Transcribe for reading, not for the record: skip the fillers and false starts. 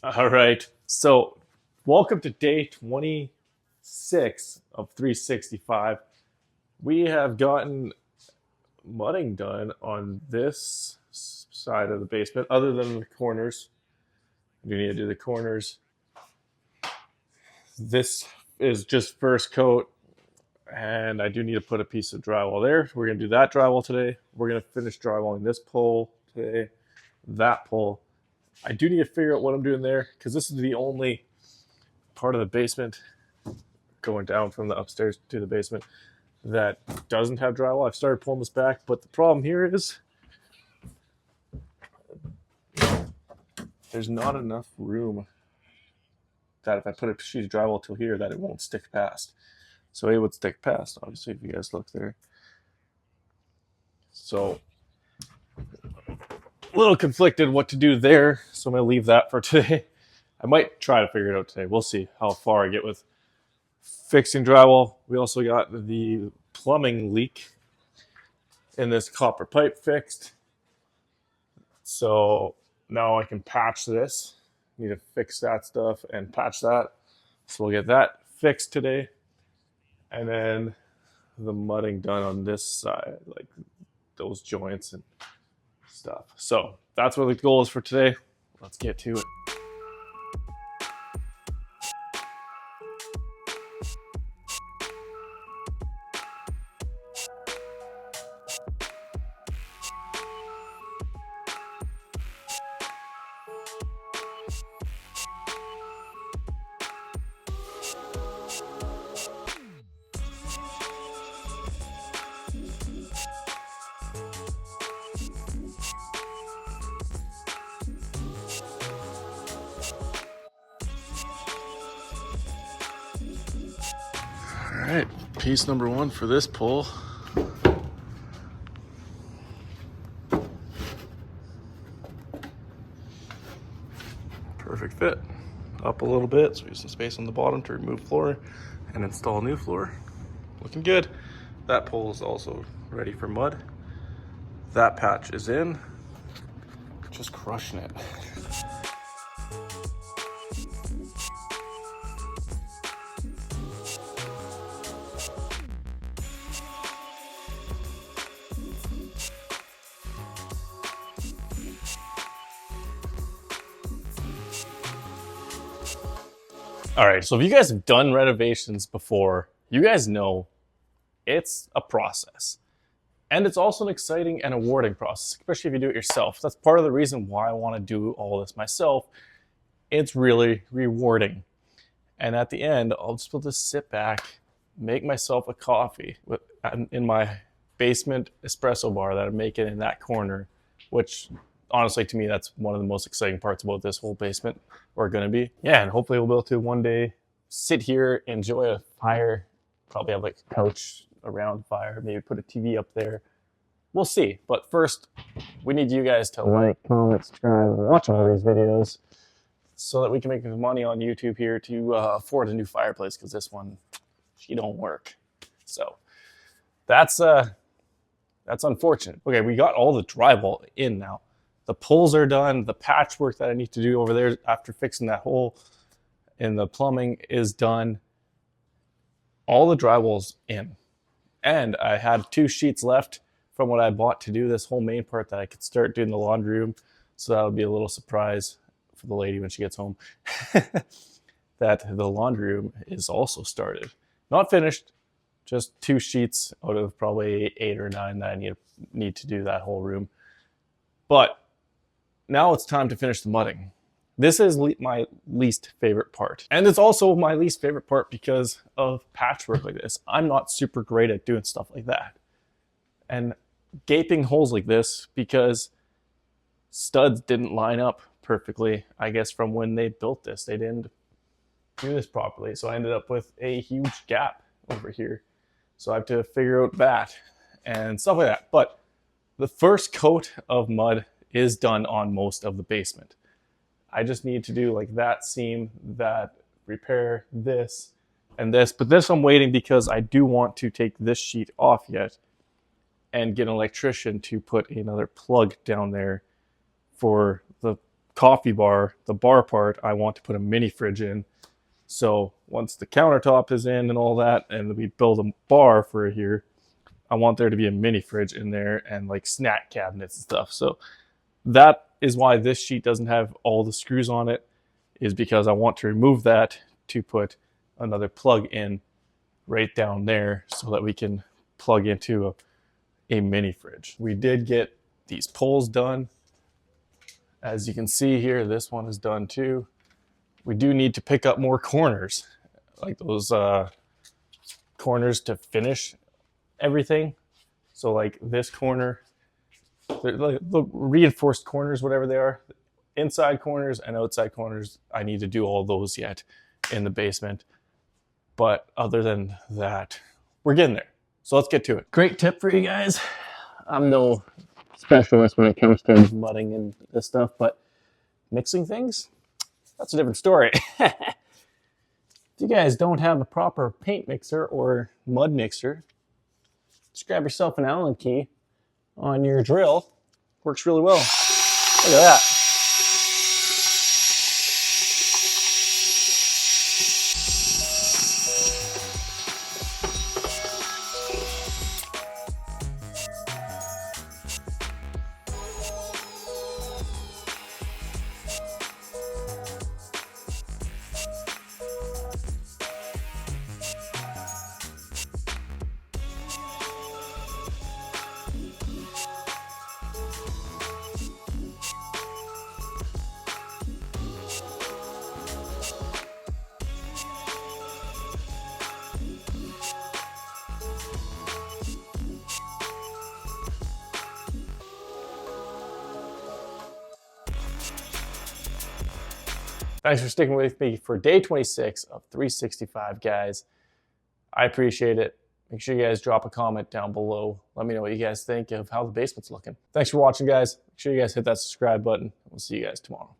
All right. So, welcome to day 26 of 365. We have gotten mudding done on this side of the basement, other than the corners. We need to do the corners. This is just first coat, and I do need to put a piece of drywall there. We're going to do that drywall today. We're going to finish drywalling this pole today, that pole. I do need to figure out what I'm doing there because this is the only part of the basement going down from the upstairs to the basement that doesn't have drywall. I've started pulling this back, but the problem here is there's not enough room that if I put a sheet of drywall till here that it won't stick past. So it would stick past, obviously, if you guys look there. So a little conflicted what to do there, so I'm going to leave that for today. I might try to figure it out today. We'll see how far I get with fixing drywall. We also got the plumbing leak in this copper pipe fixed. So now I can patch this. Need to fix that stuff and patch that. So we'll get that fixed today. And then the mudding done on this side, like those joints and stuff. So that's what the goal is for today. Let's get to it. All right, piece number one for this pole. Perfect fit. Up a little bit, so we use some space on the bottom to remove floor and install new floor. Looking good. That pole is also ready for mud. That patch is in. Just crushing it. All right, so if you guys have done renovations before, you guys know it's a process. And it's also an exciting and rewarding process, especially if you do it yourself. That's part of the reason why I want to do all this myself. It's really rewarding. And at the end, I'll just be able to sit back, make myself a coffee in my basement espresso bar that I'm making in that corner, which honestly, to me, that's one of the most exciting parts about this whole basement, or going to be. Yeah, and hopefully we'll be able to one day sit here, enjoy a fire, probably have like a couch around the fire, maybe put a TV up there. We'll see. But first, we need you guys to like, comment, subscribe, and watch all these videos so that we can make money on YouTube here to afford a new fireplace, because this one, she don't work. So that's unfortunate. Okay, we got all the drywall in now. The poles are done. The patchwork that I need to do over there after fixing that hole in the plumbing is done. All the drywall's in. And I had 2 sheets left from what I bought to do this whole main part that I could start doing the laundry room. So that would be a little surprise for the lady when she gets home that the laundry room is also started. Not finished, just 2 sheets out of probably 8 or 9 that I need to do that whole room. But now it's time to finish the mudding. This is my least favorite part. And it's also my least favorite part because of patchwork like this. I'm not super great at doing stuff like that. And gaping holes like this because studs didn't line up perfectly, I guess, from when they built this. They didn't do this properly. So I ended up with a huge gap over here. So I have to figure out that and stuff like that. But the first coat of mud is done on most of the basement. I just need to do like that seam, that repair, this, and this. But this I'm waiting because I do want to take this sheet off yet and get an electrician to put another plug down there for the coffee bar, the bar part, I want to put a mini fridge in. So once the countertop is in and all that, and we build a bar for here, I want there to be a mini fridge in there and like snack cabinets and stuff. So that is why this sheet doesn't have all the screws on it, is because I want to remove that to put another plug in right down there so that we can plug into a mini fridge. We did get these poles done. As you can see here, this one is done too. We do need to pick up more corners, like those corners to finish everything. So like this corner, like the reinforced corners, whatever they are, inside corners and outside corners, I need to do all those yet in the basement. But other than that, we're getting there. So let's get to it. Great tip for you guys. I'm no specialist when it comes to mudding and this stuff, but mixing things, that's a different story. If you guys don't have a proper paint mixer or mud mixer, just grab yourself an Allen key on your drill. Works really well. Look at that. Thanks for sticking with me for day 26 of 365, guys. I appreciate it. Make sure you guys drop a comment down below. Let me know what you guys think of how the basement's looking. Thanks for watching, guys. Make sure you guys hit that subscribe button. We'll see you guys tomorrow.